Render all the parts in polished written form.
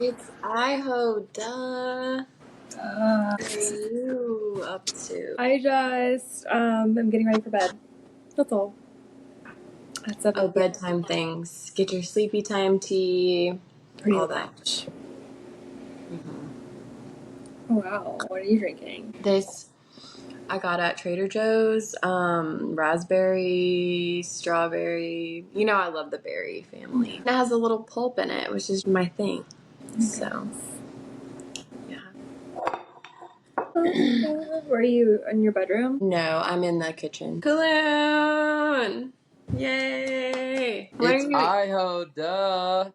It's Iho, duh. What are you up to? I just am getting ready for bed. That's all. That's Oh, bedtime things. Get your sleepy time tea. Pretty all that. much. Mm-hmm. Wow, what are you drinking? This I got at Trader Joe's. Raspberry, strawberry. You know I love the berry family. And it has a little pulp in it, which is my thing. So, yeah. Were you in your bedroom? No, I'm in the kitchen. Kuloone! Yay! What It's are you? Iho, duh.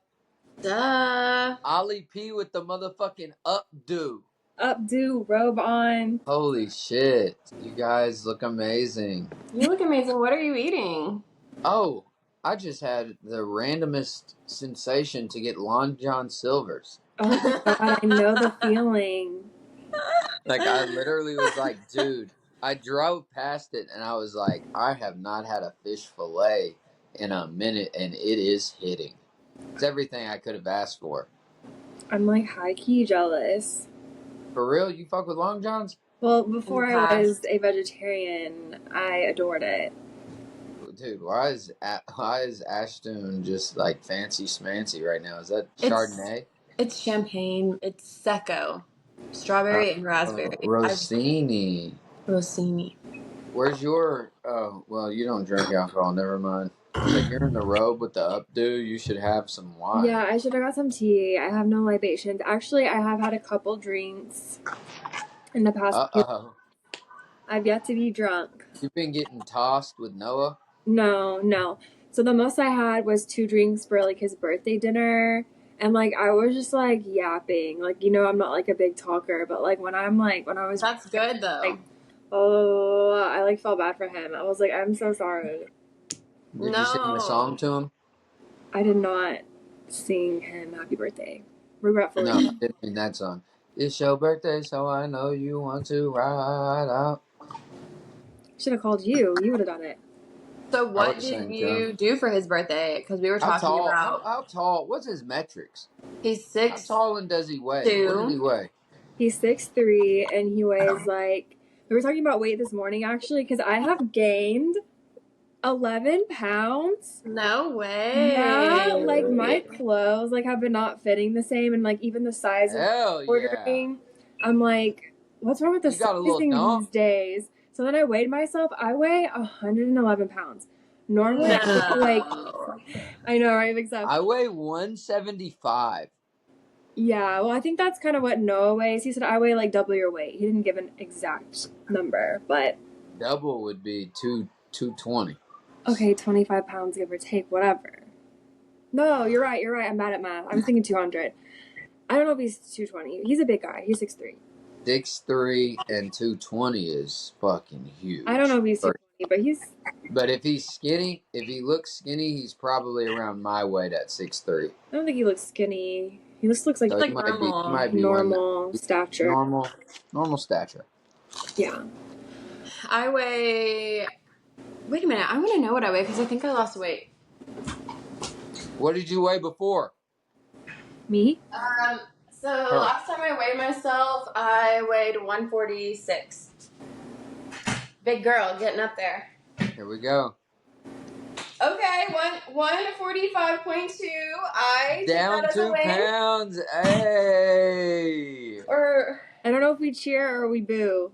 Duh. Olli P with the motherfucking updo. Updo, robe on. Holy shit. You guys look amazing. You look amazing. What are you eating? Oh, I just had the randomest sensation to get Long John Silver's. Oh my god, I know the feeling. Like, I literally was like, dude, I drove past it and I was like, I have not had a fish fillet in a minute and it is hitting. It's everything I could have asked for. I'm like high-key jealous. For real? You fuck with Long Johns? Well, before I was a vegetarian, I adored it. Dude, why is Azhtune just like fancy schmancy right now? Is that Chardonnay? It's champagne. It's Secco. Strawberry and raspberry. Rossini. Rossini. Where's your... Oh, well, you don't drink alcohol. Never mind. Like, you're in the robe with the updo. You should have some wine. Yeah, I should have got some tea. I have no libations. Actually, I have had a couple drinks in the past. Uh-oh. I've yet to be drunk. You've been getting tossed with Noah? No. So the most I had was 2 drinks for like his birthday dinner. And like I was just like yapping. Like, you know, I'm not like a big talker, but like when I was That's good though. Like, oh, I like felt bad for him. I was like, I'm so sorry. Did you sing the song to him? I did not sing him happy birthday. Regretfully. No, I didn't mean that song. It's your birthday, so I know you want to ride out. Should have called you. You would have done it. So what did you do for his birthday? Because we were talking about... How tall? What's his metrics? He's 6'2". How tall and does he weigh? What does he weigh? He's 6'3", and he weighs like... We were talking about weight this morning, actually, because I have gained 11 pounds. No way. Yeah, like my clothes like have been not fitting the same, and like even the size of ordering. Yeah. I'm like, what's wrong with the sizing these days? So then I weighed myself. I weigh 111 pounds. Normally, like, I know, right? Except I weigh 175. Yeah, well, I think that's kind of what Noah weighs. He said I weigh like double your weight. He didn't give an exact number, but double would be 220. Okay, 25 pounds, give or take, whatever. No, you're right. I'm bad at math. I was thinking 200. I don't know if he's 220. He's a big guy. He's 6'3". 6'3" and 220 is fucking huge. I don't know if he's 220, but he's... But if he's skinny, if he looks skinny, he's probably around my weight at 6'3". I don't think he looks skinny. He looks like normal stature. Normal stature. Yeah. I weigh... Wait a minute. I want to know what I weigh because I think I lost weight. What did you weigh before? Me? So last time I weighed myself, I weighed 146. Big girl, getting up there. Here we go. Okay, 145.2. I down 2 pounds. Hey. Or I don't know if we cheer or we boo.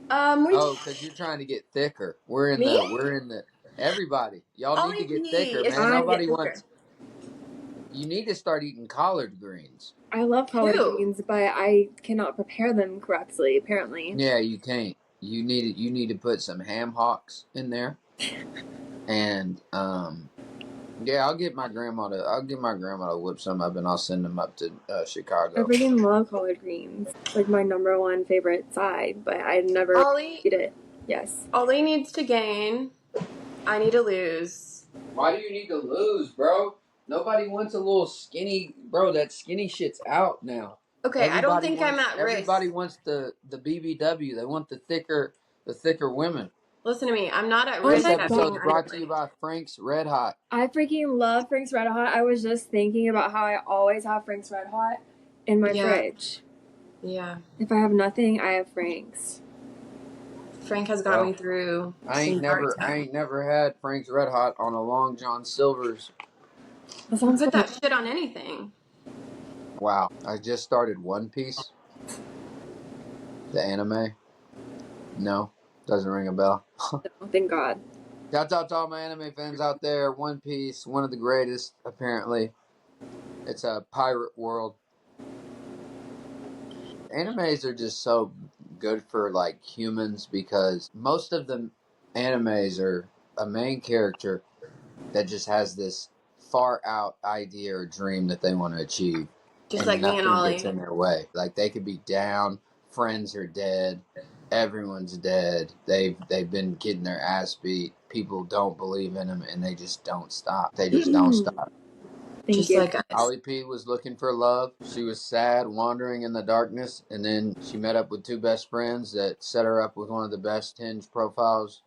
Because you're trying to get thicker. We're in the everybody. Y'all need to get thicker, man. Nobody wants. You need to start eating collard greens. I love collard greens, but I cannot prepare them correctly, apparently. Yeah, you can't. You need to put some ham hocks in there. And yeah, I'll get my grandma to whip some up and I'll send them up to Chicago. I freaking love collard greens. It's like my #1 favorite side, but I never eat it. Yes. Olli needs to gain. I need to lose. Why do you need to lose, bro? Nobody wants a little skinny, bro. That skinny shit's out now. Okay, I don't think I'm at risk. Everybody wants the BBW. They want the thicker women. Listen to me. I'm not at This risk of episode's being brought to you by Frank's Red Hot. I freaking love Frank's Red Hot. I was just thinking about how I always have Frank's Red Hot in my fridge. Yeah. If I have nothing, I have Frank's. Frank has got me through. I ain't never had Frank's Red Hot on a Long John Silver's. You can put that shit on anything. Wow. I just started One Piece. The anime. No. Doesn't ring a bell. No, thank God. Shout out to all my anime fans out there. One Piece, one of the greatest, apparently. It's a pirate world. Animes are just so good for like humans because most of the animes are a main character that just has this far out idea or dream that they want to achieve. Just like me and Olli. Gets in their way. Like they could be down, friends are dead, everyone's dead. They've been getting their ass beat. People don't believe in them, and they just don't stop. They just don't stop. Just like us. Olli P was looking for love. She was sad, wandering in the darkness, and then she met up with two best friends that set her up with one of the best Hinge profiles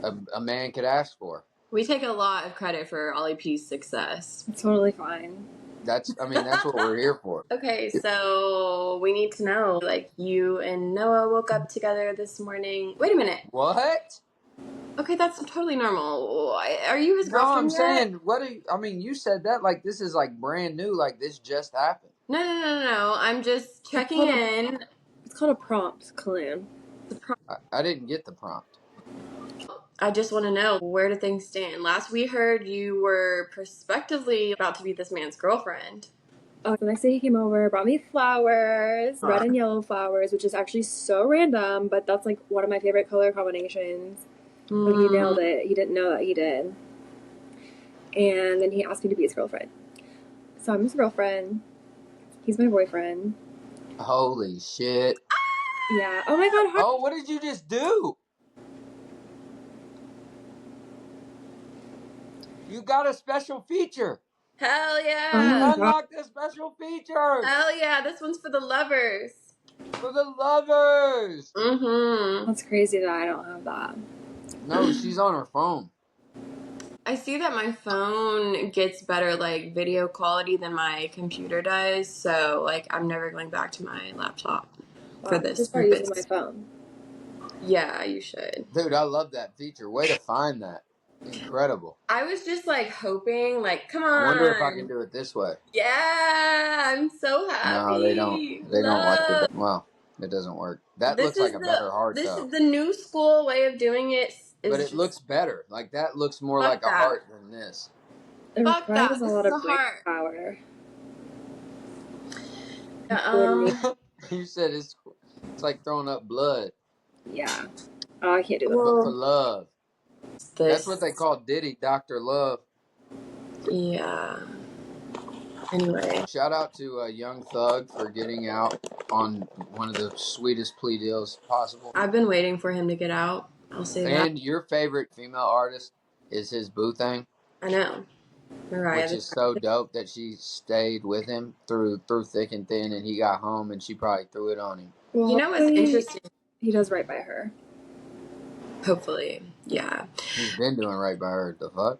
a man could ask for. We take a lot of credit for Olli P's success. It's totally fine. That's what we're here for. Okay, so we need to know, like, you and Noah woke up together this morning. Wait a minute. What? Okay, that's totally normal. Are you his girlfriend? No, I'm saying, you said that like this is like brand new, like this just happened. No. I'm just checking in. It's called a prompt, Kuloone. I didn't get the prompt. I just want to know, where do things stand? Last we heard, you were prospectively about to be this man's girlfriend. The next day he came over, brought me flowers, red and yellow flowers, which is actually so random, but that's like one of my favorite color combinations. But he nailed it. He didn't know that he did. And then he asked me to be his girlfriend. So I'm his girlfriend. He's my boyfriend. Holy shit. Yeah. Oh my God. Oh, what did you just do? You got a special feature. Hell yeah. Unlock the special feature. Hell yeah. This one's for the lovers. For the lovers. Mm-hmm. That's crazy that I don't have that. No, she's on her phone. I see that my phone gets better, like, video quality than my computer does. So, like, I'm never going back to my laptop for this. Just start using my phone. Yeah, you should. Dude, I love that feature. Way to find that. Incredible. I was just, like, hoping, like, come on. I wonder if I can do it this way. Yeah, I'm so happy. No, they don't. They don't like it. Well, it doesn't work. That looks like a better heart, though. This is the new school way of doing it. But it looks better. Like, that looks more like a heart than this. Fuck that. This is a lot of brain power. You said it's like throwing up blood. Yeah. Oh, I can't do that. But for love. That's what they call Diddy, Dr. Love. Yeah. Anyway. Shout out to Young Thug for getting out on one of the sweetest plea deals possible. I've been waiting for him to get out. I'll say that. And your favorite female artist is his boo thing. I know. Mariah. Which is so dope that she stayed with him through thick and thin, and he got home and she probably threw it on him. Well, you know what's interesting? He does right by her. Hopefully. Yeah. He's been doing right by her. The fuck?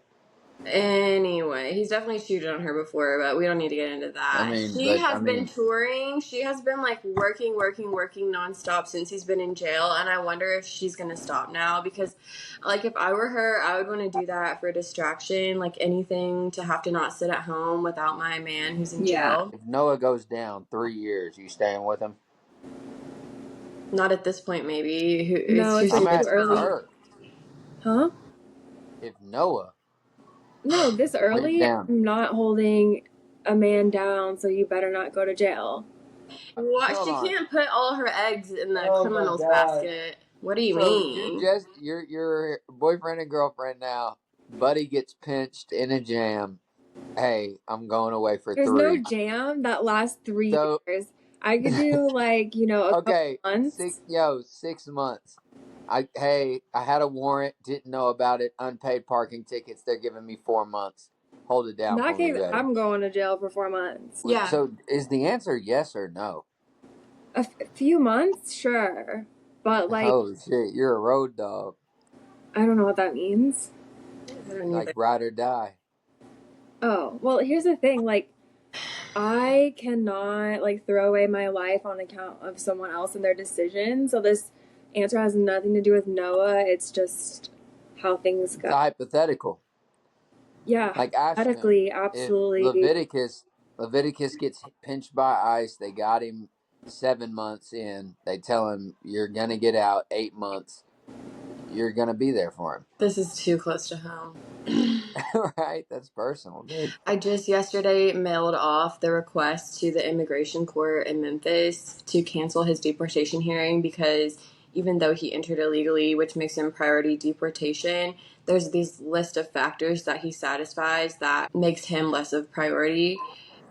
Anyway, he's definitely cheated on her before, but we don't need to get into that. I mean, she has been touring. She has been like working nonstop since he's been in jail, and I wonder if she's gonna stop now because, like, if I were her, I would want to do that for a distraction, like anything to have to not sit at home without my man who's in jail. If Noah goes down 3 years, you staying with him? Not at this point, maybe. No, it's too early. Her. Huh? If Noah. No, this early, I'm not holding a man down, so you better not go to jail. What? She can't put all her eggs in the criminal's basket. What do you mean? Your boyfriend and girlfriend now. Buddy gets pinched in a jam. Hey, I'm going away for 3. There's no jam that lasts 3 years. I could do like, a couple months. 6 months. I had a warrant, didn't know about it, unpaid parking tickets. They're giving me 4 months. Hold it down. In that case, I'm going to jail for 4 months. Yeah. So is the answer yes or no? A few months, sure, but like. Oh shit, you're a road dog. I don't know what that means. Like ride or die. Oh, well, here's the thing. Like, I cannot, like, throw away my life on account of someone else and their decision. So this answer has nothing to do with Noah. It's just how things go. It's a hypothetical. Yeah, Like hypothetically, Azhtune. If absolutely. Leviticus gets pinched by ICE, they got him 7 months in. They tell him, you're going to get out 8 months. You're going to be there for him. This is too close to home. Right? That's personal, dude. I just yesterday mailed off the request to the immigration court in Memphis to cancel his deportation hearing because even though he entered illegally, which makes him priority deportation, there's this list of factors that he satisfies that makes him less of priority.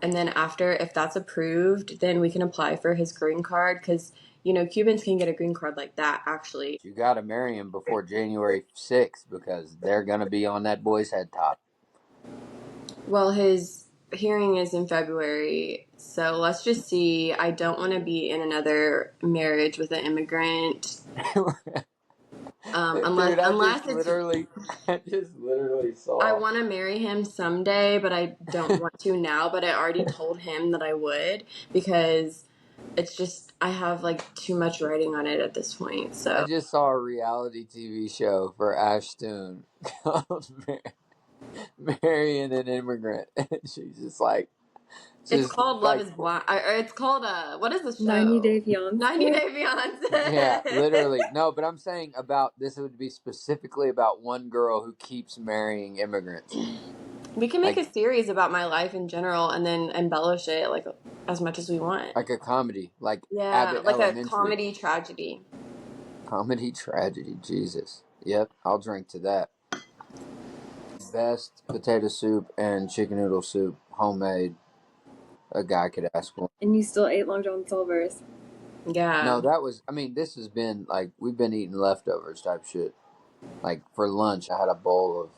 And then after, if that's approved, then we can apply for his green card because, you know, Cubans can get a green card like that, actually. You got to marry him before January 6th because they're going to be on that boy's head top. Well, his hearing is in February, so let's just see. I don't want to be in another marriage with an immigrant. Dude, unless it's I just literally saw. I want to marry him someday, but I don't want to now. But I already told him that I would because it's just I have like too much writing on it at this point. So I just saw a reality TV show for Azhtune called Marrying an Immigrant. And she's just like, it's called Love is Blind. Or it's called what is the show? 90 Day Fiancé. 90 Day Fiancé. Yeah, literally. No, but I'm saying about this would be specifically about one girl who keeps marrying immigrants. We can make a series about my life in general and then embellish it like as much as we want. Like a comedy, like Abbott like Elementary. A comedy tragedy. Comedy tragedy, Jesus. Yep, I'll drink to that. Best potato soup and chicken noodle soup, homemade. A guy could ask for. And you still ate Long John Silver's. Yeah. No, this has been, like, we've been eating leftovers type shit. Like, for lunch, I had a bowl of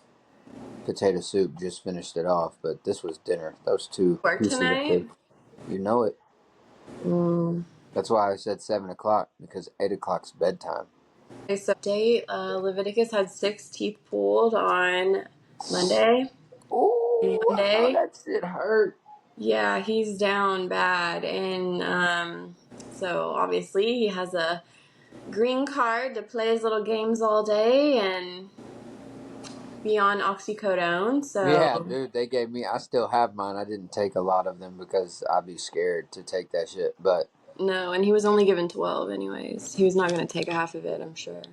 potato soup, just finished it off, but this was dinner. Those two work pieces tonight? of food. You know it. That's why I said 7 o'clock, because 8 o'clock's bedtime. Okay, so date, Leviticus had 6 teeth pulled on Monday. Ooh, Monday. That shit hurt. Yeah, he's down bad, and so obviously he has a green card to play his little games all day and be on oxycodone. So yeah, dude, they gave me. I still have mine. I didn't take a lot of them because I'd be scared to take that shit. But no, and he was only given 12 anyways. He was not going to take half of it, I'm sure.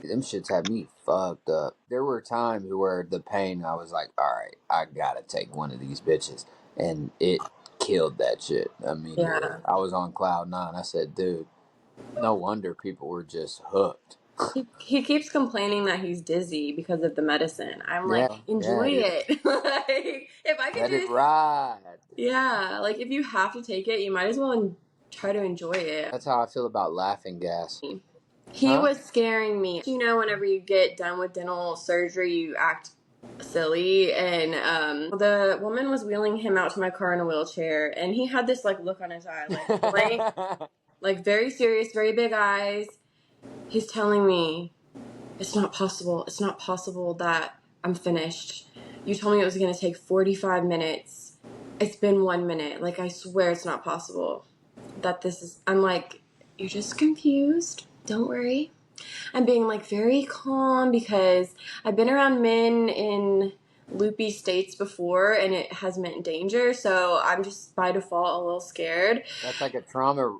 Them shits had me fucked up. There were times where the pain, I was like, all right, I gotta take one of these bitches. And it killed that shit. I mean, yeah. I was on cloud 9. I said, dude, no wonder people were just hooked. He keeps complaining that he's dizzy because of the medicine. I'm like, enjoy it. Like, if I could let it ride. Yeah, like if you have to take it, you might as well try to enjoy it. That's how I feel about laughing gas. He was scaring me. You know, whenever you get done with dental surgery, you act silly, and the woman was wheeling him out to my car in a wheelchair, and he had this like look on his eye, like blank, like very serious, very big eyes. He's telling me, it's not possible that I'm finished. You told me it was going to take 45 minutes. It's been 1 minute. Like, I swear it's not possible that this is... I'm like, you're just confused. Don't worry. I'm being, like, very calm because I've been around men in loopy states before, and it has meant danger, so I'm just, by default, a little scared. That's like a trauma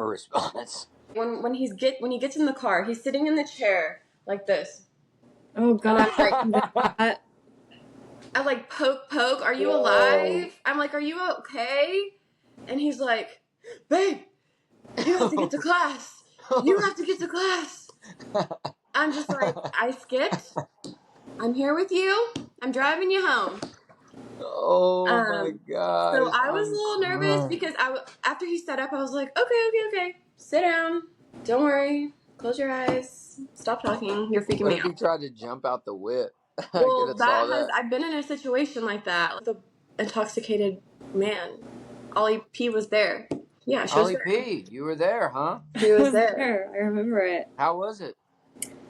response. When he gets in the car, he's sitting in the chair like this. Oh, God. I like poke. Are you alive? I'm like, are you okay? And he's like, babe, you have to get to class. You have to get to class. I'm just like, I skipped. I'm here with you. I'm driving you home. Oh my God. So I was a little nervous because after he set up, I was like, okay. Sit down. Don't worry. Close your eyes. Stop talking. You're freaking me out. What if he tried to jump out the whip? Well, I've been in a situation like that. The intoxicated man. Olli P was there. Yeah, she was Olli P, you were there, huh? She was there. I remember it. How was it?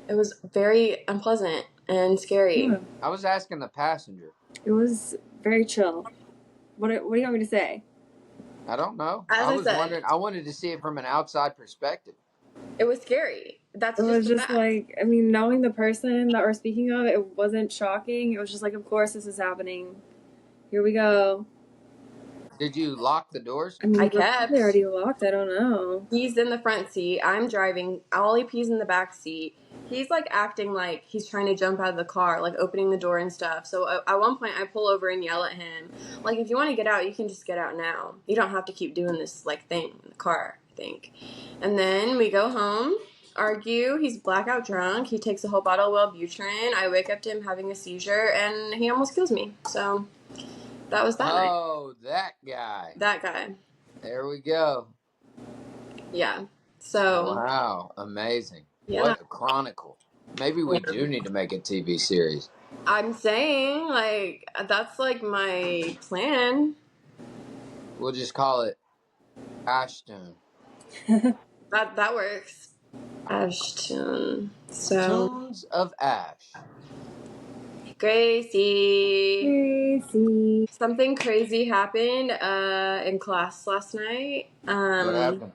It was very unpleasant and scary. Yeah. I was asking the passenger. It was very chill. What do you want me to say? I don't know. As I I was said, wondering. I wanted to see it from an outside perspective. it was scary. That's It just was the just fact. like, I mean, knowing the person that we're speaking of, it wasn't shocking. It was just like, of course this is happening. Here we go. Did you lock the doors? I mean, I we're probably kept. already locked. I don't know. He's in the front seat. I'm driving. Olli P's in the back seat. He's like acting like he's trying to jump out of the car, like opening the door and stuff. So at one point, I pull over and yell at him, like, if you want to get out, you can just get out now. You don't have to keep doing this like thing in the car, I think. And then we go home, argue. He's blackout drunk. He takes a whole bottle of Wellbutrin. I wake up to him having a seizure, and he almost kills me. So that was that night. Oh, that guy. That guy. There we go. Yeah. So Wow, amazing. yeah. What a chronicle. Maybe we do need to make a TV series. I'm saying, like, that's like my plan. We'll just call it Azhtune. That works. Azhtune. So Tunes of Ash. Gracie. Crazy. Something crazy happened in class last night. What happened?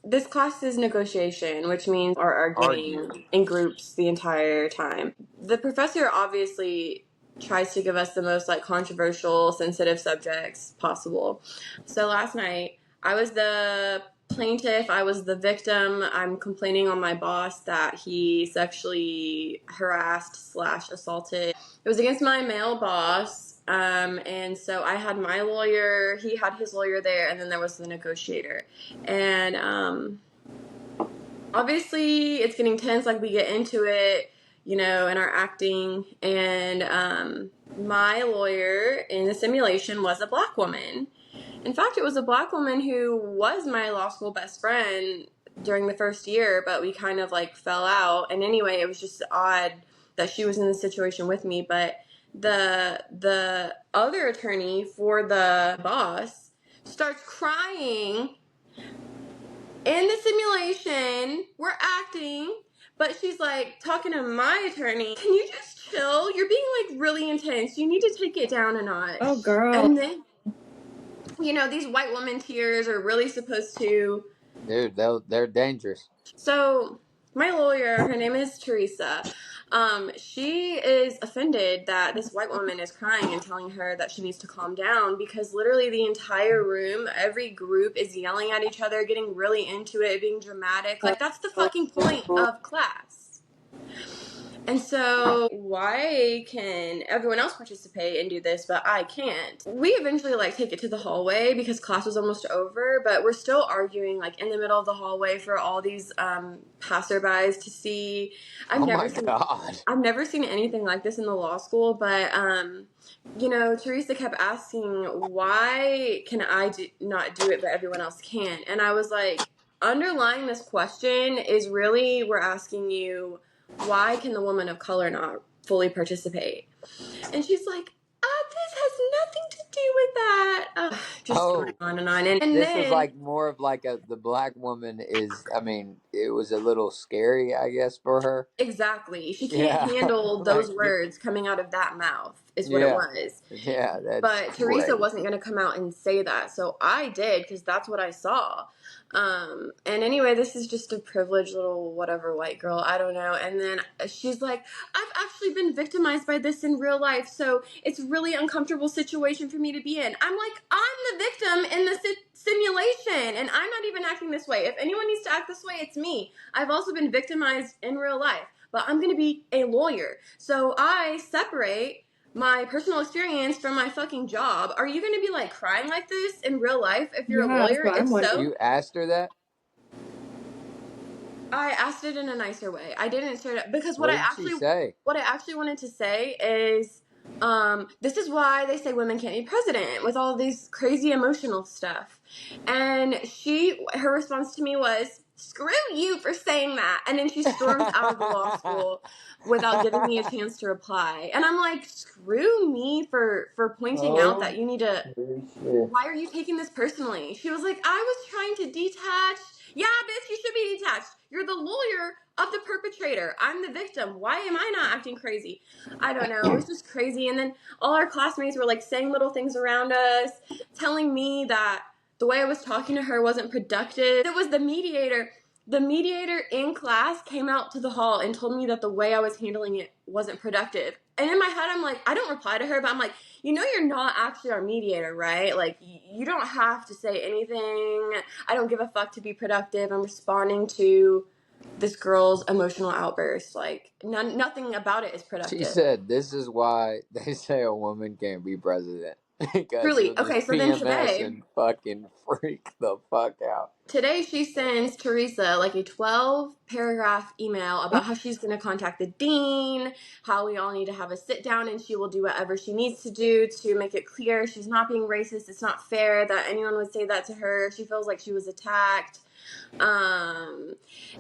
This class is negotiation, which means we're arguing in groups the entire time. The professor obviously tries to give us the most like controversial, sensitive subjects possible. So last night, I was the plaintiff, I was the victim. I'm complaining on my boss that he sexually harassed / assaulted. It was against my male boss. And so I had my lawyer, he had his lawyer there, and then there was the negotiator. And obviously it's getting tense, like we get into it, you know, in our acting. And my lawyer in the simulation was a black woman. In fact, it was a black woman who was my law school best friend during the first year, but we kind of like fell out. And anyway, it was just odd that she was in this situation with me. But the other attorney for the boss starts crying in the simulation. We're acting, but she's like talking to my attorney. Can you just chill? You're being like really intense. You need to take it down a notch. Oh, girl. And then, you know, these white woman tears are really supposed to. Dude, they're dangerous. So my lawyer, her name is Teresa. She is offended that this white woman is crying and telling her that she needs to calm down because literally the entire room, every group is yelling at each other, getting really into it, being dramatic. Like, that's the fucking point of class. And so why can everyone else participate and do this, but I can't? We eventually like take it to the hallway because class was almost over, but we're still arguing like in the middle of the hallway for all these passerbys to see. I've never seen anything like this in the law school, but you know, Teresa kept asking, why can I not do it, but everyone else can? And I was like, underlying this question is really, we're asking you, why can the woman of color not fully participate? And she's like, this has nothing to do with that. Just going on and on. And this then, was like more of like the black woman is, I mean, it was a little scary, I guess, for her. Exactly. She can't handle those words coming out of that mouth is what it was. Yeah, that's But Teresa wasn't going to come out and say that. So I did because that's what I saw. And anyway, this is just a privileged little whatever white girl. I don't know. And then she's like, I've actually been victimized by this in real life. So it's really uncomfortable situation for me to be in. I'm like, I'm the victim in the simulation and I'm not even acting this way. If anyone needs to act this way, it's me. I've also been victimized in real life, but I'm going to be a lawyer. So I separate my personal experience from my fucking job. Are you going to be like crying like this in real life if you're a lawyer? If so, you asked her that? I asked it in a nicer way. I didn't straight up because what I actually wanted to say is this is why they say women can't be president with all these crazy emotional stuff. And her response to me was, screw you for saying that. And then she storms out of the law school without giving me a chance to reply. And I'm like, screw me for pointing out that you need to, why are you taking this personally? She was like, I was trying to detach. Yeah, bitch, you should be detached. you're the lawyer of the perpetrator. I'm the victim. Why am I not acting crazy? I don't know. It was just crazy. And then all our classmates were like saying little things around us, telling me that the way I was talking to her wasn't productive. It was the mediator. The mediator in class came out to the hall and told me that the way I was handling it wasn't productive. And in my head, I'm like, I don't reply to her, but I'm like, you know, you're not actually our mediator, right? Like, you don't have to say anything. I don't give a fuck to be productive. I'm responding to this girl's emotional outburst. Like, nothing about it is productive. She said, this is why they say a woman can't be president. Because Truly. you'll just Okay, so then PMS today, and fucking freak the fuck out. Today she sends Teresa like a 12-paragraph email about how she's going to contact the dean, how we all need to have a sit down, and she will do whatever she needs to do to make it clear she's not being racist. It's not fair that anyone would say that to her. She feels like she was attacked. And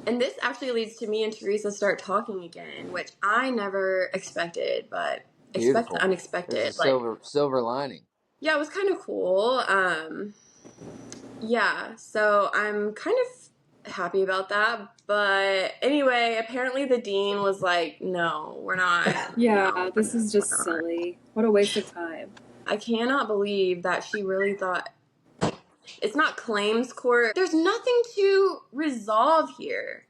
this actually leads to me and Teresa start talking again, which I never expected, but expect the unexpected. There's a silver lining. Yeah, it was kind of cool. Yeah, so I'm kind of happy about that. But anyway, apparently the dean was like, no, we're not. Yeah, no, this is just silly. What a waste of time. I cannot believe that she really thought it's not claims court. There's nothing to resolve here.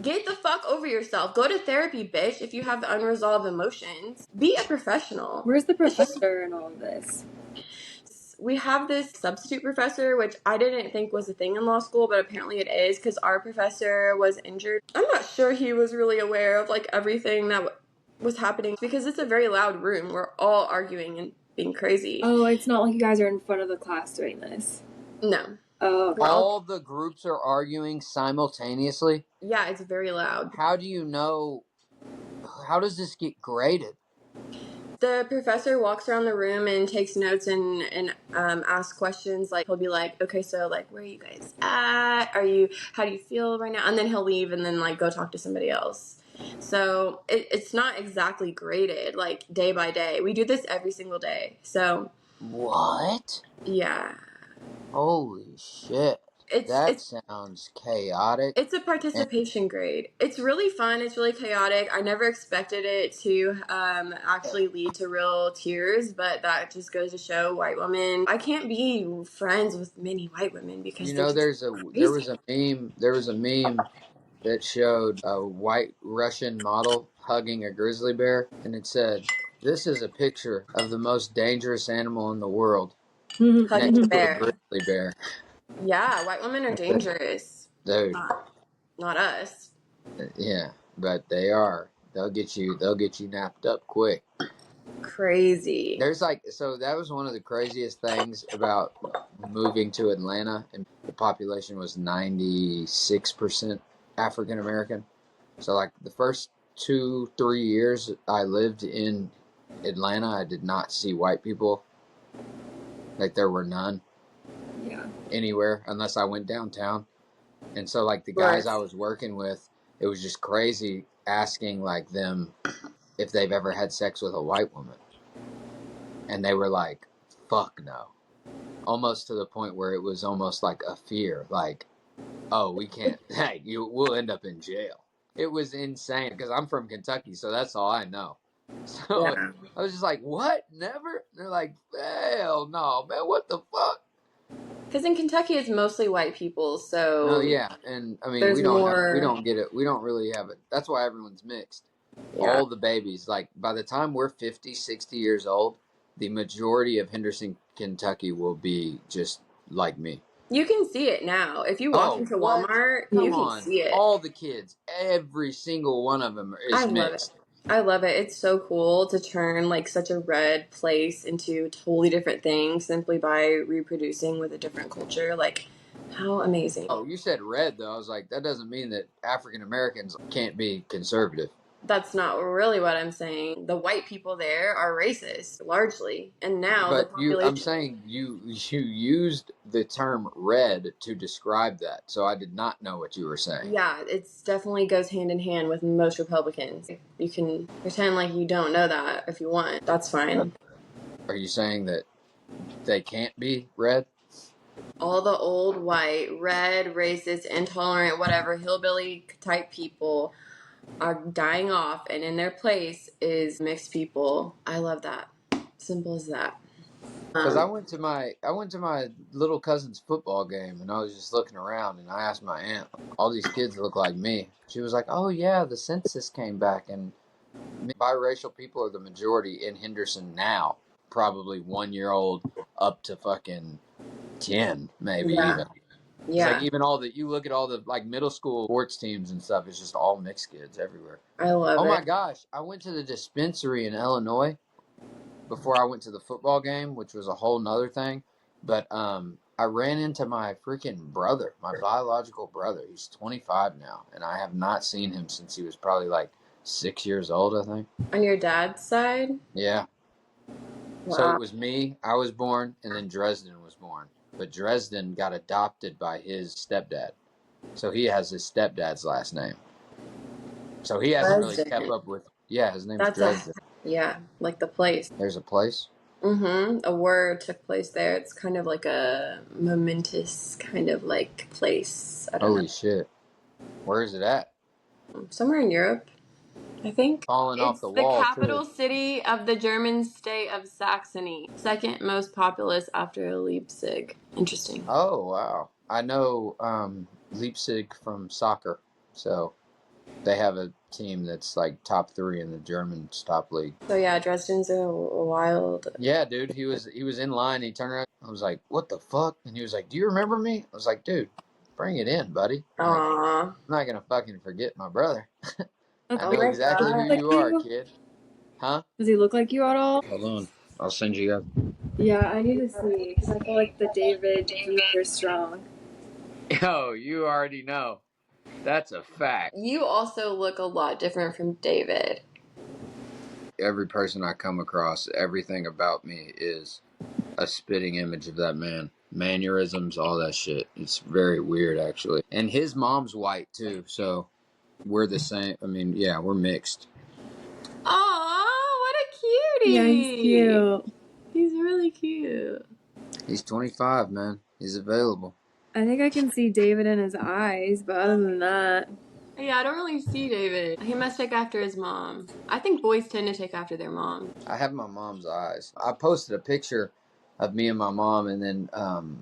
Get the fuck over yourself. Go to therapy, bitch, if you have the unresolved emotions. Be a professional. Where's the professor in all of this? We have this substitute professor, which I didn't think was a thing in law school, but apparently it is because our professor was injured. I'm not sure he was really aware of like everything that was happening because it's a very loud room. We're all arguing and being crazy. Oh, it's not like you guys are in front of the class doing this. No. Oh, okay. All the groups are arguing simultaneously? Yeah, it's very loud. How do you know? How does this get graded? The professor walks around the room and takes notes and asks questions. Like, he'll be like, okay, so, like, where are you guys at? How do you feel right now? And then he'll leave and then, like, go talk to somebody else. So, it's not exactly graded, like, day by day. We do this every single day. So. What? Yeah. Holy shit. That sounds chaotic. It's a participation grade. It's really fun. It's really chaotic. I never expected it to actually lead to real tears, but that just goes to show white women. I can't be friends with many white women because there was a meme that showed a white Russian model hugging a grizzly bear, and it said, "This is a picture of the most dangerous animal in the world." Hugging a bear. Grizzly bear. Yeah, white women are dangerous. Dude. Not us. Yeah, but they are. They'll get you napped up quick. Crazy. So that was one of the craziest things about moving to Atlanta, and the population was 96% African American. So like the first 2-3 years I lived in Atlanta, I did not see white people. Like there were none. Yeah. Anywhere unless I went downtown. And so like the guys I was working with, it was just crazy asking like them if they've ever had sex with a white woman. And they were like, fuck no. Almost to the point where it was almost like a fear, like, oh, we can't, hey, we'll end up in jail. It was insane because I'm from Kentucky, so that's all I know. So yeah. I was just like, what? Never? They're like, hell no, man, what the fuck? Because in Kentucky, it's mostly white people, so. Oh yeah, and I mean, we don't get it. We don't really have it. That's why everyone's mixed. Yeah. All the babies, like by the time we're 50, 60 years old, the majority of Henderson, Kentucky will be just like me. You can see it now. If you walk into Walmart, you can see it. All the kids, every single one of them is mixed. I love it. It's so cool to turn like such a red place into totally different things simply by reproducing with a different culture. Like, how amazing. Oh, you said red though. I was like, that doesn't mean that African Americans can't be conservative. That's not really what I'm saying. The white people there are racist, largely. And now but the population... I'm saying you used the term red to describe that. So I did not know what you were saying. Yeah, it definitely goes hand in hand with most Republicans. You can pretend like you don't know that if you want. That's fine. Are you saying that they can't be red? all the old white, red, racist, intolerant, whatever, hillbilly type people are dying off, and in their place is mixed people. I love that. Simple as that. Because I went to my little cousin's football game, and I was just looking around, and I asked my aunt, all these kids look like me. She was like, "Oh yeah, the census came back, and biracial people are the majority in Henderson now. Probably 1 year old up to fucking 10, maybe even. It's like even all the you look at all the like middle school sports teams and stuff. It's just all mixed kids everywhere. I love it. Oh my gosh, I went to the dispensary in Illinois before I went to the football game, which was a whole nother thing. But I ran into my freaking brother, my biological brother. He's 25 now, and I have not seen him since he was probably like 6 years old, I think. On your dad's side? Yeah. Wow. So it was me, I was born, and then Dresden was born. But Dresden got adopted by his stepdad. So he has his stepdad's last name. So he hasn't really kept up with... Yeah, his name's Dresden. Yeah, like the place. There's a place? Mm-hmm. A war took place there. It's kind of like a momentous kind of like place. I don't know. Holy shit. Where is it at? Somewhere in Europe, I think. Falling off the wall, It's the capital city of the German state of Saxony. Second most populous after Leipzig. Interesting. Oh, wow. I know Leipzig from soccer. So they have a team that's like top 3 in the German top league. So yeah, Dresden's a wild... Yeah, dude. He was in line. He turned around. I was like, what the fuck? And he was like, do you remember me? I was like, dude, bring it in, buddy. Like, I'm not going to fucking forget my brother. I know exactly who you are, kid. Huh? Does he look like you at all? Hold on. I'll send you guys. Yeah, I need to see, because I feel like the David genes are strong. Yo, you already know. That's a fact. You also look a lot different from David. Every person I come across, everything about me is a spitting image of that man. Mannerisms, all that shit. It's very weird, actually. And his mom's white, too, so we're the same. I mean, yeah, we're mixed. Aw, what a cutie. Yeah, he's cute. He's really cute. He's 25, man. He's available. I think I can see David in his eyes, but other than that... Yeah, I don't really see David. He must take after his mom. I think boys tend to take after their mom. I have my mom's eyes. I posted a picture of me and my mom, and then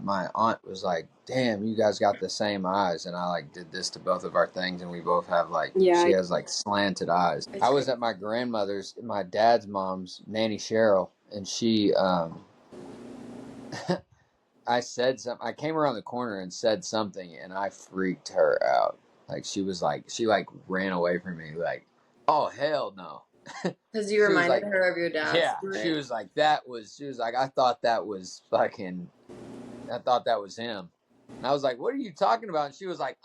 my aunt was like, damn, you guys got the same eyes. And I like did this to both of our things, and we both have like, she has like slanted eyes. I was at my grandmother's, my dad's mom's, Nanny Cheryl, and she, I said something, I came around the corner and said something, and I freaked her out. Like, she was like, she like ran away from me, like, oh, hell no. Because you reminded her of your dad. Yeah, right? She was like, she was like, I thought that was him. And I was like, what are you talking about? And she was like,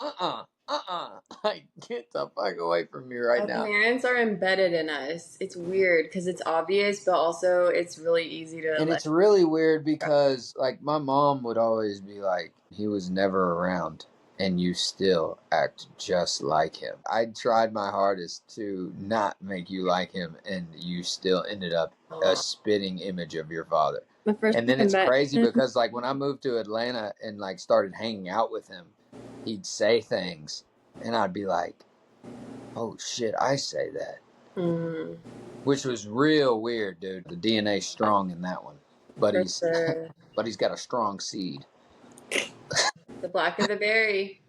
like, get the fuck away from me right now. Our parents are embedded in us. It's weird because it's obvious, but also it's really easy to... And it's really weird because, like, my mom would always be like, he was never around. And you still act just like him. I tried my hardest to not make you like him, and you still ended up a spitting image of your father. And then it's crazy because, like, when I moved to Atlanta and, like, started hanging out with him, he'd say things, and I'd be like, oh, shit, I say that. Mm. Which was real weird, dude. The DNA's strong in that one. But he's got a strong seed. The black of the berry.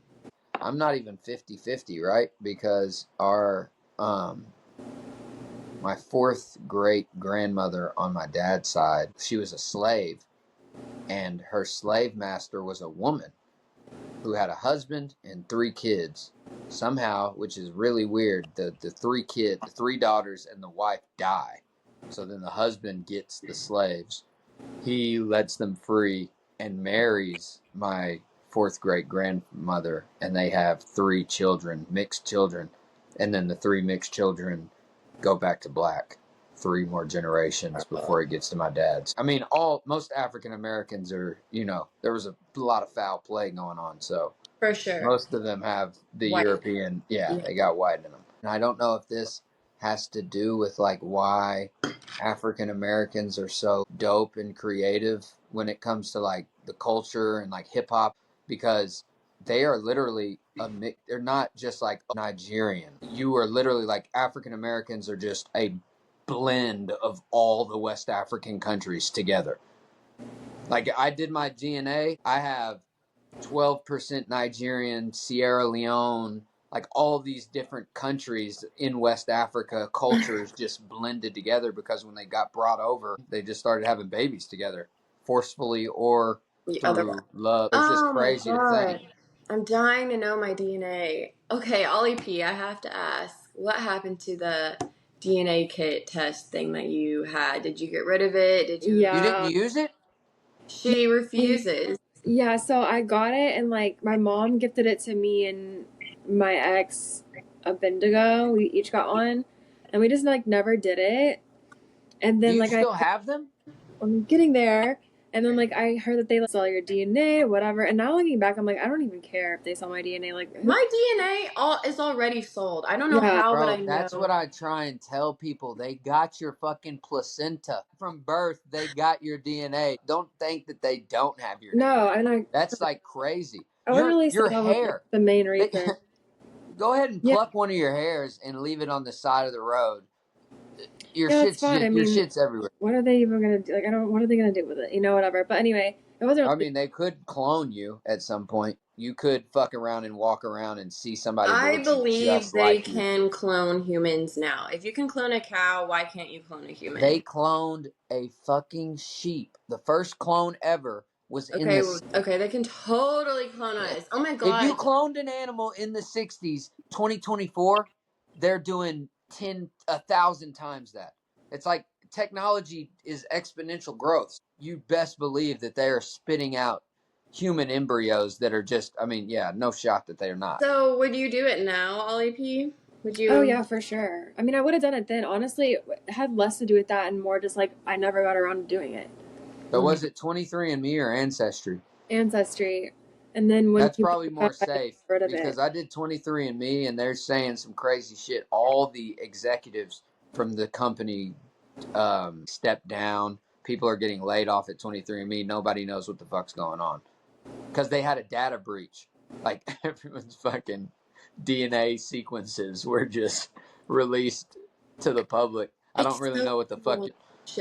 I'm not even 50-50, right? Because our my fourth great grandmother on my dad's side, she was a slave, and her slave master was a woman who had a husband and 3 kids. Somehow, which is really weird, the 3 daughters and the wife die. So then the husband gets the slaves. He lets them free and marries my fourth great grandmother, and they have 3 children, mixed children, and then the 3 mixed children go back to black 3 more generations before it gets to my dad's. I mean, most African Americans are, there was a lot of foul play going on, so for sure most of them have the white. European, they got white in them. And I don't know if this has to do with like why African Americans are so dope and creative when it comes to like the culture and like hip hop, because they are literally they're not just like Nigerian. You are literally like African Americans are just a blend of all the West African countries together. Like I did my DNA, I have 12% Nigerian, Sierra Leone, like all these different countries in West Africa, cultures just blended together because when they got brought over, they just started having babies together, forcefully or through love. It's just crazy to think. I'm dying to know my DNA. Okay, Olli P, I have to ask, what happened to the DNA kit test thing that you had? Did you get rid of it? Did you? Yeah. You didn't use it? She refuses. Yeah, so I got it, and like my mom gifted it to me and my ex a Bendigo. We each got one, and we just like never did it. And then Do you like still have them? I'm getting there, and then like I heard that they like, sell your DNA or whatever. And now looking back, I'm like, I don't even care if they sell my DNA. Like my DNA is already sold. I don't know how, bro, but I know. that's what I try and tell people. They got your fucking placenta from birth. They got your DNA. Don't think that they don't have your DNA. No, and that's like crazy. I would really your say hair. The main reason. Go ahead and pluck one of your hairs and leave it on the side of the road. Your shit's fine. I mean, your shit's everywhere. What are they even gonna do? Like, what are they gonna do with it? You know, whatever. But anyway, it wasn't. I mean, they could clone you at some point. You could fuck around and walk around and see somebody. I believe they like can clone humans now. If you can clone a cow, why can't you clone a human? They cloned a fucking sheep. The first clone ever was in the... Okay, they can totally clone us. Oh my god. If you cloned an animal in the 60s, 2024, they're doing 1,000 times that. It's like technology is exponential growth. You best believe that they are spitting out human embryos that are just, I mean, yeah, no shot that they are not. So would you do it now, Olli P? Would you? Oh yeah, for sure. I mean, I would have done it then. Honestly, it had less to do with that and more just like I never got around to doing it. So was it 23andMe or Ancestry? Ancestry. And then when that's probably more safe because I did 23andMe and they're saying some crazy shit. All the executives from the company stepped down. People are getting laid off at 23andMe. Nobody knows what the fuck's going on because they had a data breach. Like everyone's fucking DNA sequences were just released to the public. I don't really know what the fuck.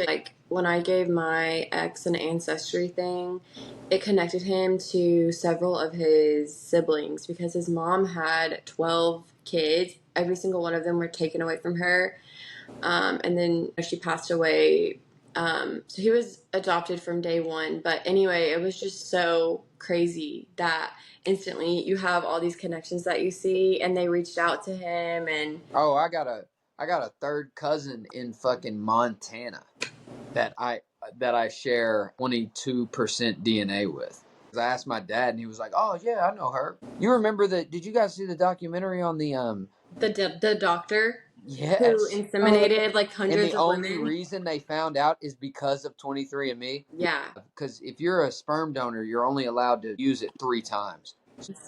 Like when I gave my ex an ancestry thing, it connected him to several of his siblings because his mom had 12 kids. Every single one of them were taken away from her. And then she passed away. So he was adopted from day one. But anyway, it was just so crazy that instantly you have all these connections that you see, and they reached out to him. And I got a third cousin in fucking Montana that I share 22% DNA with. I asked my dad, and he was like, "Oh yeah, I know her." You remember did you guys see the documentary on the doctor? Yes. Who inseminated like hundreds of women. And the only reason they found out is because of 23andMe. Yeah. Because if you're a sperm donor, you're only allowed to use it 3 times.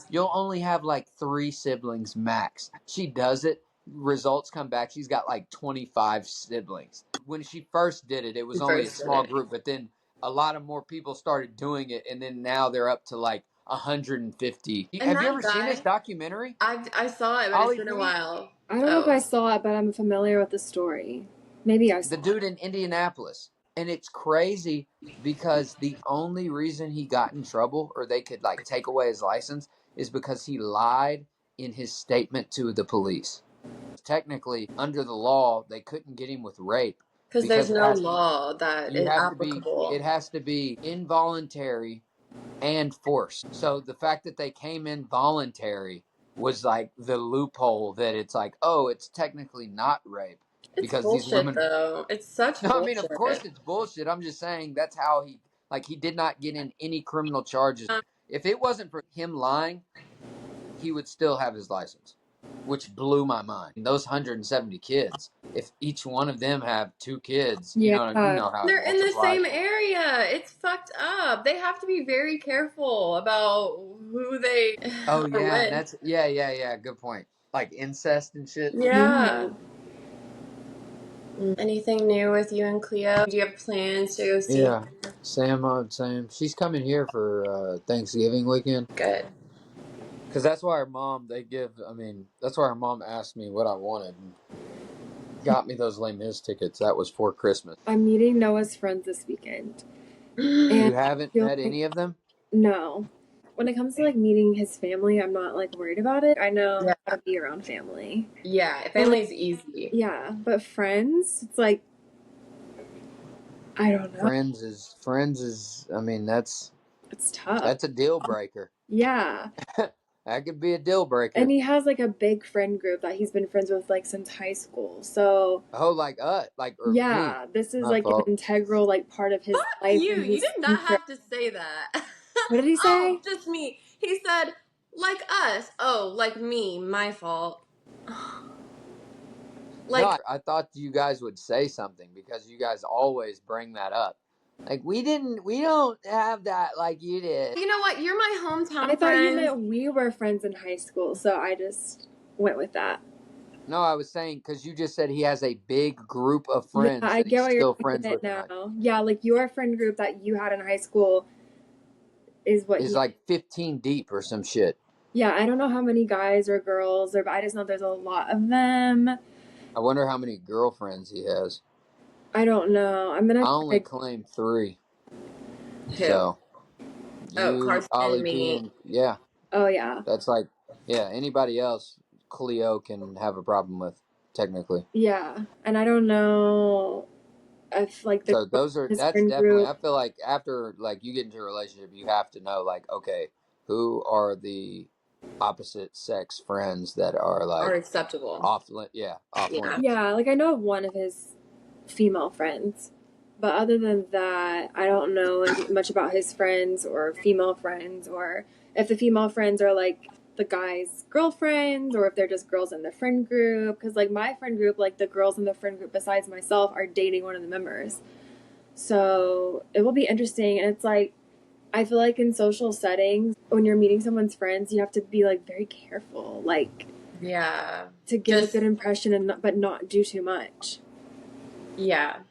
You'll only have like 3 siblings max. She does it. Results come back. She's got like 25 siblings. When she first did it, it was only a small group, but then a lot of more people started doing it, and then now they're up to like 150. Have you ever seen this documentary? I saw it, but it's been a while. I don't know if I saw it, but I'm familiar with the story. Maybe I saw the dude in Indianapolis. And it's crazy because the only reason he got in trouble or they could like take away his license is because he lied in his statement to the police. Technically, under the law, they couldn't get him with rape. Because there's no law that is applicable. It has to be involuntary and forced. So the fact that they came in voluntary was like the loophole that it's like, oh, it's technically not rape. It's because bullshit, these women, though. It's such bullshit. I mean, of course it's bullshit. I'm just saying that's how he did not get in any criminal charges. If it wasn't for him lying, he would still have his license, which blew my mind. Those 170 kids, if each one of them have 2 kids, you know how they're in the same area. It's fucked up. They have to be very careful about who they. Oh yeah, that's yeah. Good point. Like incest and shit. Yeah. Anything new with you and Cleo? Do you have plans to go see her? Sam. She's coming here for Thanksgiving weekend. Good. Because that's why that's why her mom asked me what I wanted and got me those Les Mis tickets. That was for Christmas. I'm meeting Noah's friends this weekend. You haven't met any of them? No. When it comes to like meeting his family, I'm not like worried about it. I know how to be around family. Yeah, family's easy. Yeah, but friends, it's like I don't know. Friends is I mean that's It's tough. That's a deal breaker. Yeah. That could be a deal breaker. And he has like a big friend group that he's been friends with like since high school. So me. This is like an integral like part of his life. You did not have to say that. What did he say? Oh, just me. He said, like us. Oh, like me. My fault. No, I thought you guys would say something because you guys always bring that up. Like we don't have that like you did. You know what? You're my hometown I thought friend. you meant we were friends in high school, so I just went with that. No, I was saying because you just said he has a big group of friends. Yeah, I get what you're saying now. Yeah, like your friend group that you had in high school is like 15 deep or some shit. Yeah, I don't know how many guys or girls, but I just know there's a lot of them. I wonder how many girlfriends he has. I don't know. I only claim 3. Who? So Carson Olli and me. P and Oh yeah. That's like anybody else Cleo can have a problem with technically. Yeah, and I don't know if like that's definitely group. I feel like after like you get into a relationship, you have to know like okay, who are the opposite sex friends that are like acceptable. Off limits. Yeah, like I know of one of his female friends, but other than that, I don't know much about his friends or female friends, or if the female friends are like the guy's girlfriends, or if they're just girls in the friend group. Because like my friend group, like the girls in the friend group besides myself are dating one of the members, so it will be interesting. And it's like I feel like in social settings, when you're meeting someone's friends, you have to be like very careful, like to give a good impression but not do too much. Yeah,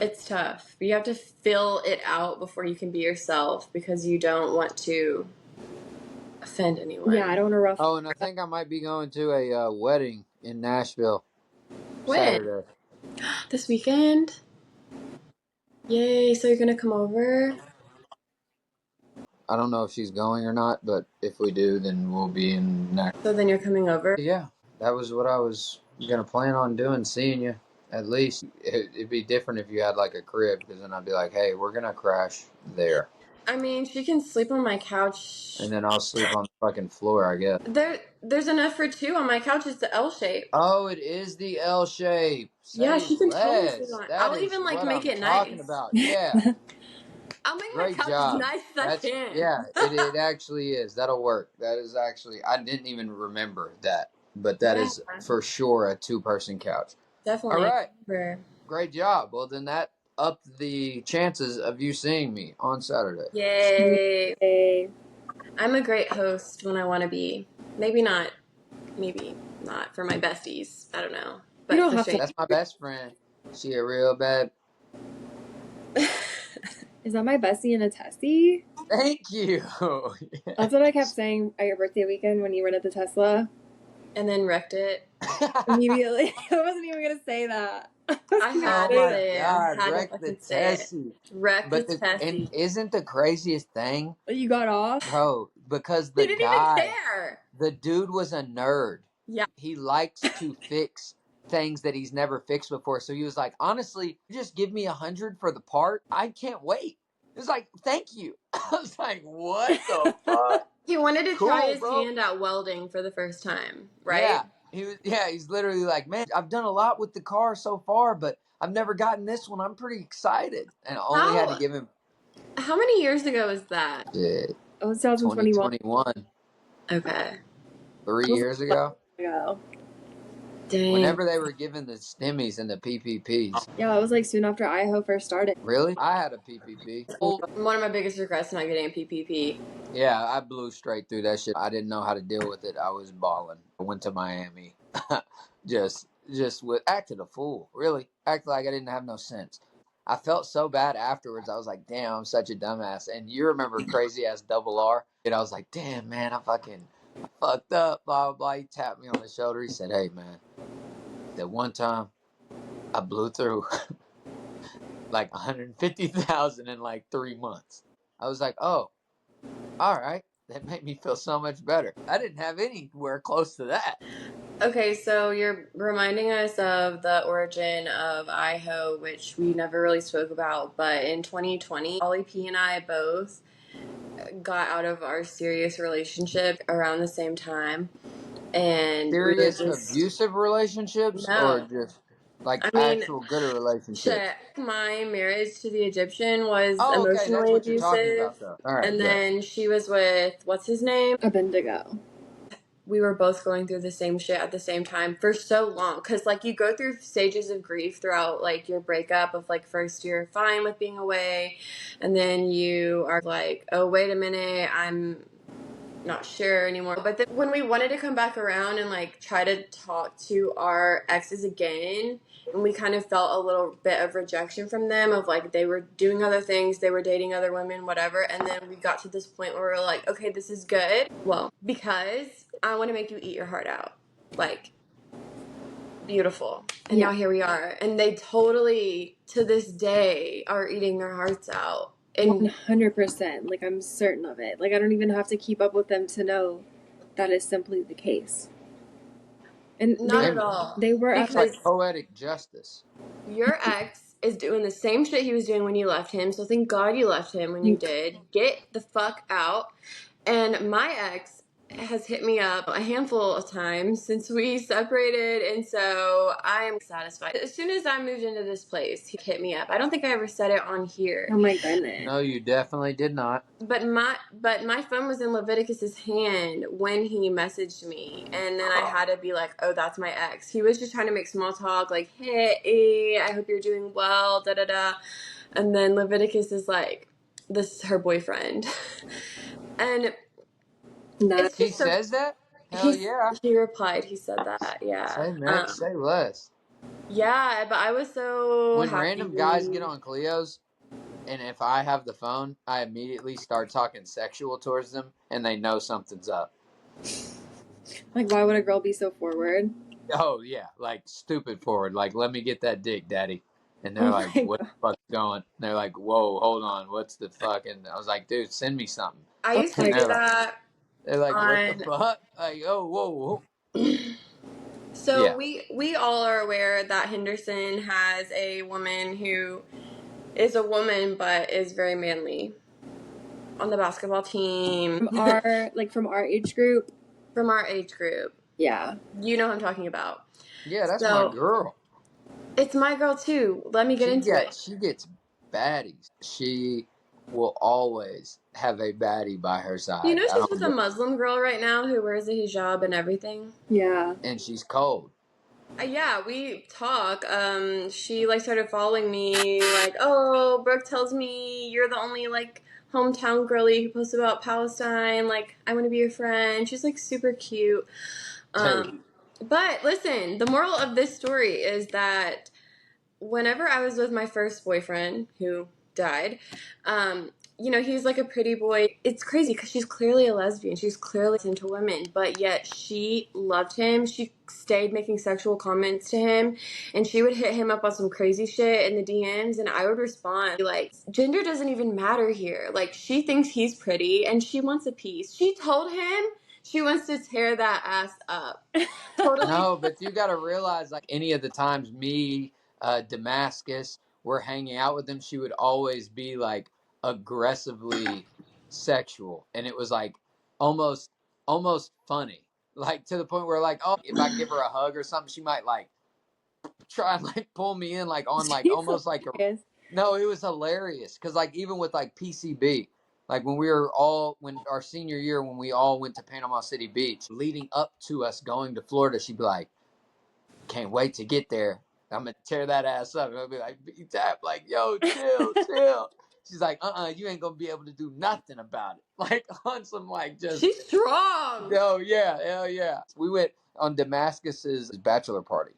it's tough. You have to fill it out before you can be yourself because you don't want to offend anyone. Yeah, I don't want to ruffle. Oh, and I think I might be going to a wedding in Nashville. When? Saturday. This weekend? Yay, so you're gonna come over? I don't know if she's going or not, but if we do, then we'll be in Nashville. So then you're coming over? Yeah, that was what I was gonna plan on doing, seeing you. At least it'd be different if you had like a crib, because then I'd be like, hey, we're gonna crash there. I mean, she can sleep on my couch. And then I'll sleep on the fucking floor, I guess. There's enough for 2 on my couch. It's the L shape. Oh, it is the L shape. Yeah, she can totally sleep on it. I'll even like make it nice. About. Yeah. I'll make my couch as nice as I can. Yeah, it actually is. That'll work. That is actually, I didn't even remember that. But that is for sure a 2-person couch. Definitely. All right. Great job. Well, then that upped the chances of you seeing me on Saturday. Yay. I'm a great host when I want to be. Maybe not for my besties. I don't know. But that's my best friend. She a real bad. Is that my bestie in a Tessie? Thank you. That's what I kept saying at your birthday weekend when you rented the Tesla. And then wrecked it. Immediately. I wasn't even going to say that. I had to say it. Wrecked the Tessie. Wrecked the Tessie. And isn't the craziest thing? You got off? Bro, because the didn't guy, even care. The dude was a nerd. Yeah. He likes to fix things that he's never fixed before. So he was like, honestly, just give me 100 for the part. I can't wait. It was like, thank you. I was like, what the fuck? He wanted to try his hand at welding for the first time, right? Yeah. He's literally like, man, I've done a lot with the car so far, but I've never gotten this one. I'm pretty excited. And I only had to give him. How many years ago was that? Yeah. Oh, 2021. 2021. Okay. 3 years ago. Dang. Whenever they were given the stimmies and the PPPs. Yeah, it was like soon after IHO first started. Really? I had a PPP. One of my biggest regrets not getting a PPP. Yeah, I blew straight through that shit. I didn't know how to deal with it. I was balling. I went to Miami. Just just acted a fool. Really, acted like I didn't have no sense. I felt so bad afterwards. I was like, damn, I'm such a dumbass. And you remember crazy ass double R? And I was like, damn, man, I fucked up. Blah blah blah. He tapped me on the shoulder. He said, hey, man, that one time I blew through like 150,000 in like 3 months. I was like, oh, all right. That made me feel so much better. I didn't have anywhere close to that. Okay, so you're reminding us of the origin of IHO, which we never really spoke about. But in 2020, Olli P and I both got out of our serious relationship around the same time. And serious abusive relationships or just like actual good relationships? Shit. My marriage to the Egyptian was okay, that's what you're talking abusive. about, though. All right, and then she was with, what's his name? Bendigo. We were both going through the same shit at the same time for so long. Because, like, you go through stages of grief throughout, like, your breakup of, like, first you're fine with being away. And then you are like, oh, wait a minute, I'm not sure anymore. But then when we wanted to come back around and, like, try to talk to our exes again, and we kind of felt a little bit of rejection from them of, like, they were doing other things, they were dating other women, whatever. And then we got to this point where we were like, okay, this is good. Well, because I want to make you eat your heart out. Like, beautiful. And now here we are. And they totally, to this day, are eating their hearts out. 100%. Like, I'm certain of it. Like, I don't even have to keep up with them to know that is simply the case. And not at all. They were it's like poetic justice. Your ex is doing the same shit he was doing when you left him. So thank God you left him when you did. Get the fuck out. And my ex has hit me up a handful of times since we separated, and so I'm satisfied. As soon as I moved into this place, he hit me up. I don't think I ever said it on here. Oh my goodness. No, you definitely did not. But my phone was in Leviticus's hand when he messaged me, and then I had to be like, oh, that's my ex. He was just trying to make small talk, like, hey, I hope you're doing well, da da da. And then Leviticus is like, this is her boyfriend. And he says that? Hell yeah. He replied, he said that, yeah. Say next, say less. Yeah, but I was so when happy. Random guys get on Cleo's, and if I have the phone, I immediately start talking sexual towards them, and they know something's up. Like, why would a girl be so forward? Oh, yeah, like stupid forward. Like, let me get that dick, daddy. And they're like, what the fuck's going? And they're like, whoa, hold on, what's the fuck? And I was like, dude, send me something. I used to do that. They're like, what the fuck? Like, oh, whoa. So we all are aware that Henderson has a woman who is a woman but is very manly on the basketball team. From our age group? From our age group. Yeah. You know who I'm talking about. Yeah, that's my girl. It's my girl too. Let me get into it. She gets baddies. She will always have a baddie by her side. You know she's with a Muslim girl right now who wears a hijab and everything? Yeah. And she's cold. Yeah, we talk. She like started following me, like, oh, Brooke tells me you're the only like hometown girly who posts about Palestine. Like, I want to be your friend. She's like super cute. But listen, the moral of this story is that whenever I was with my first boyfriend who died, you know, he's like a pretty boy. It's crazy because she's clearly a lesbian. She's clearly into women, but yet she loved him. She stayed making sexual comments to him, and she would hit him up on some crazy shit in the DMs, and I would respond like, gender doesn't even matter here. Like, she thinks he's pretty, and she wants a piece. She told him she wants to tear that ass up. Totally. No, but you got to realize, like, any of the times me, Damascus, we're hanging out with them, she would always be like aggressively sexual, and it was like almost funny, like to the point where like, oh, if I give her a hug or something, she might like try and like pull me in, like on like almost like a, no, it was hilarious because like even with like PCB, like when our senior year, when we all went to Panama City Beach, leading up to us going to Florida, she'd be like, can't wait to get there. I'm going to tear that ass up. And I'll be like, B-Tap, like, yo, chill. She's like, you ain't going to be able to do nothing about it. Like, on some, like, just. She's strong. Oh, yeah, hell yeah. We went on Damascus's bachelor party.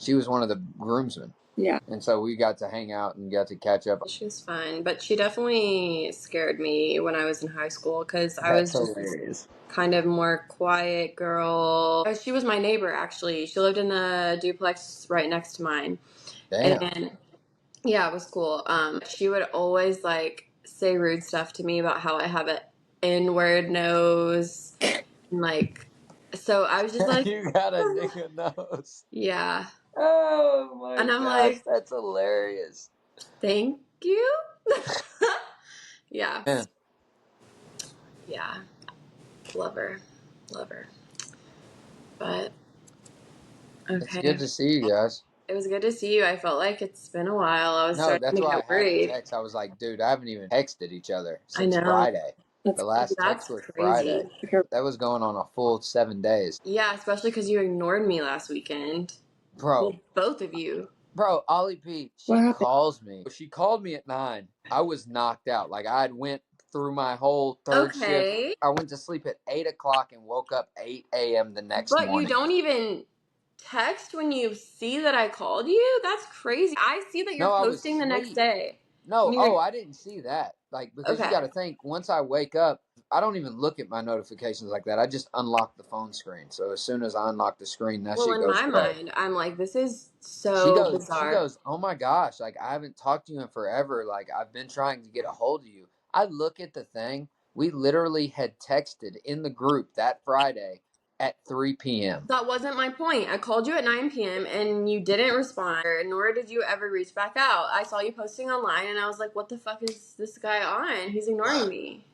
She was one of the groomsmen. Yeah. And so we got to hang out and got to catch up. She was fun, but she definitely scared me when I was in high school because I was just hilarious. Kind of more quiet girl. She was my neighbor, actually. She lived in the duplex right next to mine. Damn. And yeah, it was cool. She would always like say rude stuff to me about how I have an N-word nose. And, like, so I was just like, You got a nigga nose. yeah. Oh my And I'm gosh, like, that's hilarious. thank you. Yeah. Yeah. Yeah. Love her. Love her. But It's okay. good to see you guys. It was good to see you. I felt like it's been a while. I was No, starting that's to why get I had to worried. text. I was like, dude, I haven't even texted each other I since know. Friday. That's The last That's text was crazy. Friday. That was going on a full 7 days. Yeah, especially because you ignored me last weekend. Bro, Well, both of you. bro, Olli P, she calls me. She called me at 9. I was knocked out. Like, I had went through my whole third shift. I went to sleep at 8 o'clock and woke up 8 a.m. the next morning. But you don't even text when you see that I called you? That's crazy. I see that you're posting the next day. No, I didn't see that. Like, because you got to think, once I wake up, I don't even look at my notifications like that. I just unlock the phone screen. So as soon as I unlock the screen, that shit goes in my mind, I'm like, this is bizarre. bizarre. She goes, oh my gosh, like, I haven't talked to you in forever. Like, I've been trying to get a hold of you. I look at the thing. We literally had texted in the group that Friday at 3 p.m. That wasn't my point. I called you at 9 p.m. and you didn't respond, nor did you ever reach back out. I saw you posting online and I was like, what the fuck is this guy on? He's ignoring me.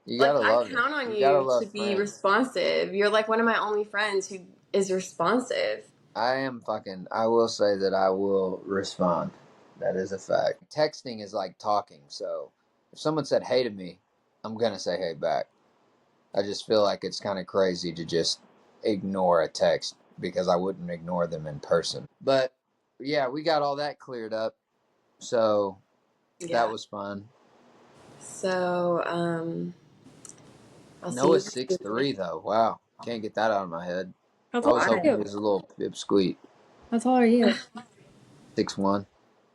You gotta love I count on you you to be responsive. You're like one of my only friends who is responsive. I will say that I will respond. That is a fact. Texting is like talking. So if someone said hey to me, I'm going to say hey back. I just feel like it's kind of crazy to just ignore a text because I wouldn't ignore them in person. But yeah, we got all that cleared up. So that was fun. So, Noah's 6'3" though. Wow. Can't get that out of my head. How I tall was are hoping you? he was a little pipsqueak. How tall are you? 6'1".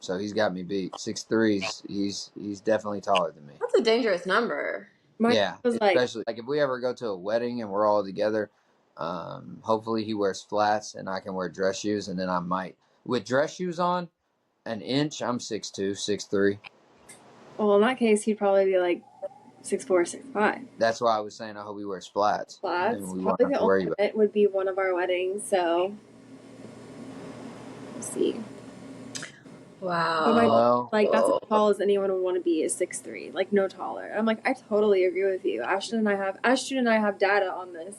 So he's got me beat. 6'3". He's definitely taller than me. That's a dangerous number. Yeah, especially like if we ever go to a wedding and we're all together. Hopefully he wears flats and I can wear dress shoes, and then I might with dress shoes on, an inch. I'm 6'2", 6'3". Well, in that case, he'd probably be like 6'4", 6'5". That's why I was saying I hope he wears flats. Flats. And we Probably won't have the to worry only about it would be one of our weddings. So we'll see. Wow. But that's as tall as anyone would want to be is 6'3", like no taller. I'm like, I totally agree with you. Azhtune and I have data on this.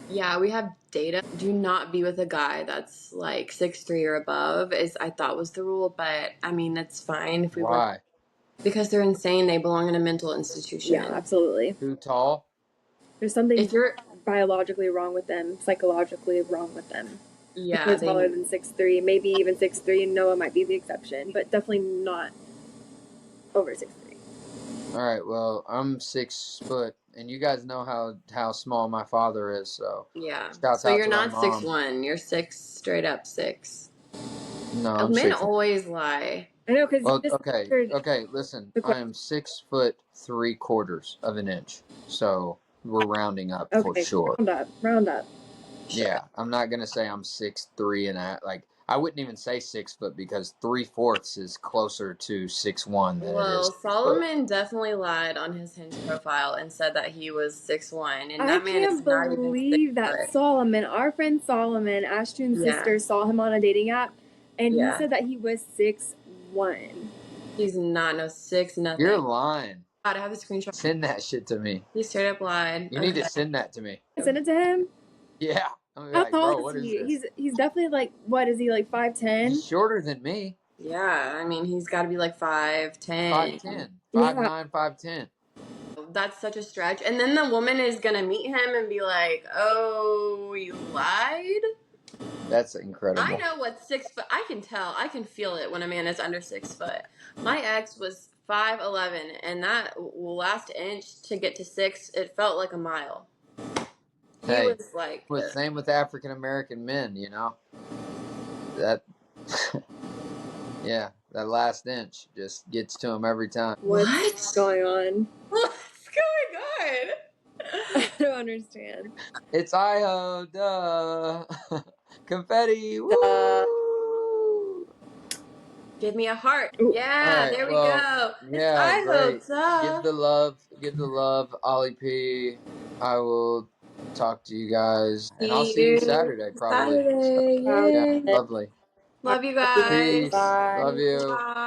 Yeah, we have data. Do not be with a guy that's like 6'3" or above, I thought was the rule, but I mean that's fine if we why. Because they're insane. They belong in a mental institution. Yeah, absolutely. Too tall. There's something biologically wrong with them, psychologically wrong with them. Yeah, they're taller than 6'3", maybe even 6'3", and Noah might be the exception, but definitely not over 6'3". All right, well, I'm 6 foot, and you guys know how small my father is, so yeah. shouts So out you're to my not mom. 6'1". You're 6 straight up 6. No, I'm Men 6. always lie. I know because okay. Listen, I am 6 foot 3/4 of an inch, so we're rounding up for sure. Round up. Sure. Yeah, I'm not gonna say I'm 6'3" and I wouldn't even say 6 foot because 3/4 is closer to 6'1" than it is. Solomon definitely lied on his Hinge profile and said that he was 6'1", and that man is not even 6 I can't believe that Solomon, our friend Solomon, Ashtune's sister, saw him on a dating app, and he said that he was 6'1". He's not 6 nothing. You're lying. God, I have a screenshot. Send that shit to me. He straight up lied. You need to send that to me. Send it to him. Yeah. How tall is he? He's definitely like, what is he, like 5'10"? He's shorter than me. Yeah, I mean he's got to be like 5'10". 5'10". 5'9", 5'10". That's such a stretch. And then the woman is gonna meet him and be like, "Oh, you lied." That's incredible. I know what 6 foot. I can tell. I can feel it when a man is under 6 foot. My ex was 5'11", and that last inch to get to 6, it felt like a mile. He was like, same with African American men, you know. that yeah, that last inch just gets to him every time. What's going on? What's going on? I don't understand. It's Idaho, duh. Confetti, woo! Give me a heart. Ooh. Yeah, Alright, there we well, go. It's yeah, Idaho, great. duh. Give the love, Olli P. I will talk to you guys, and I'll see you Saturday, probably. So, Saturday. yeah, Yay. lovely. Love you guys. Peace. Love Bye. you. Bye.